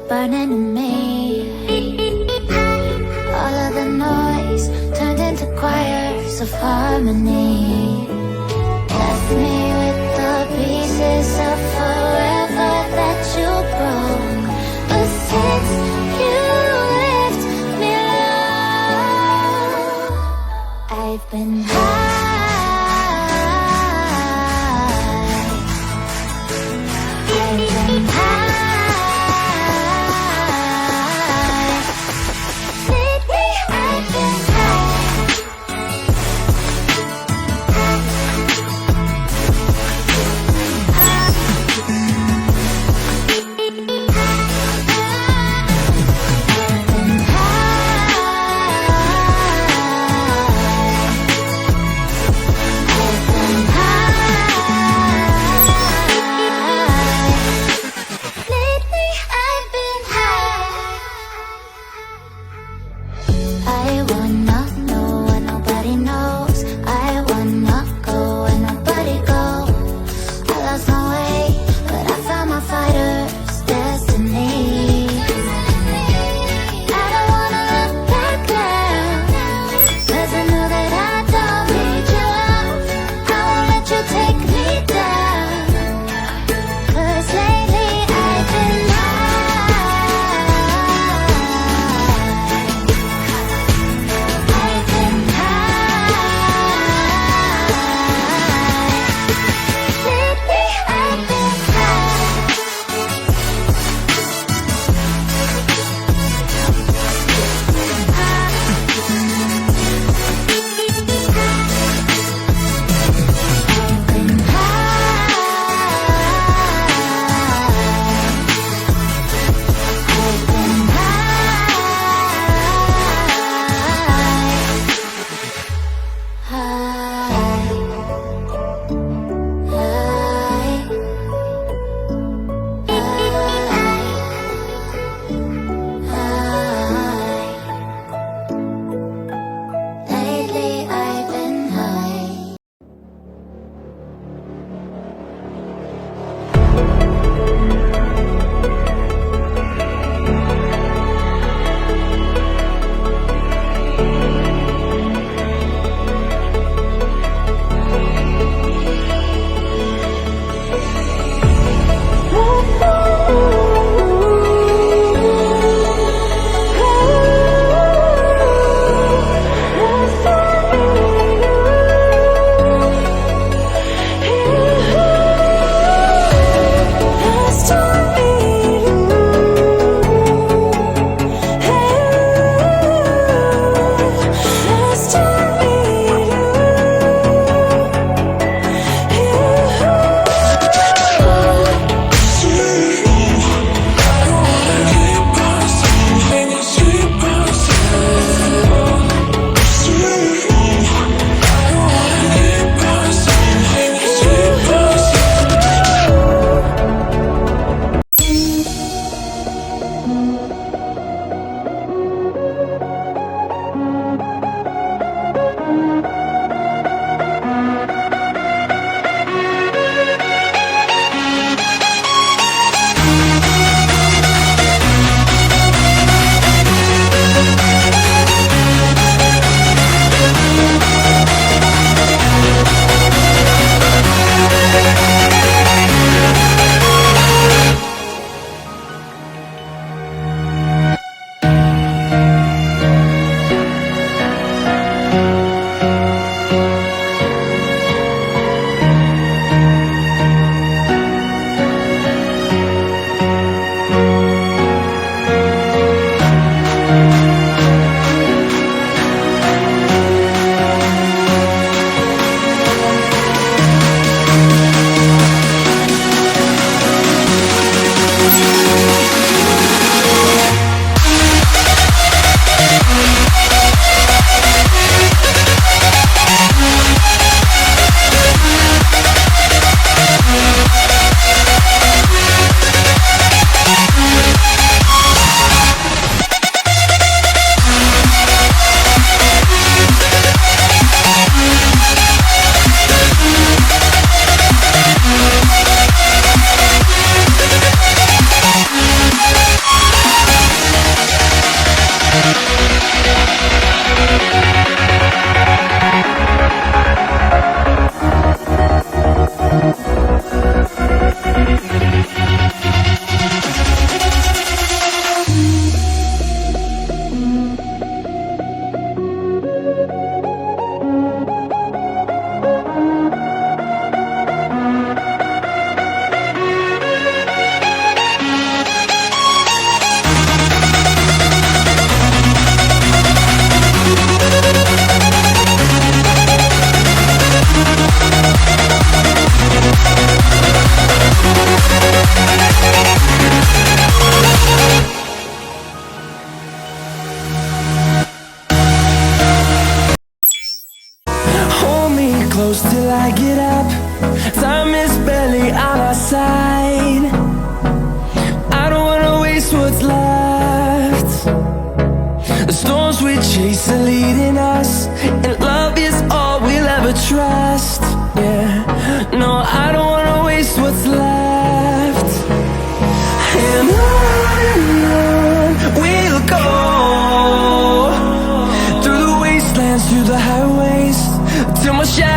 burning in me. All of the noise turned into choirs of harmony. Left me with the pieces of forever that you broke. But since you left me alone, I've been high. I've been high. Lately I've been high. close till I get up. Time is barely on our side. I don't wanna waste what's left. The storms we chase are leading us, and love is all we'll ever trust. Yeah, no, I don't wanna waste what's left. And on we'll go, through the wastelands, through the highways, till my shadow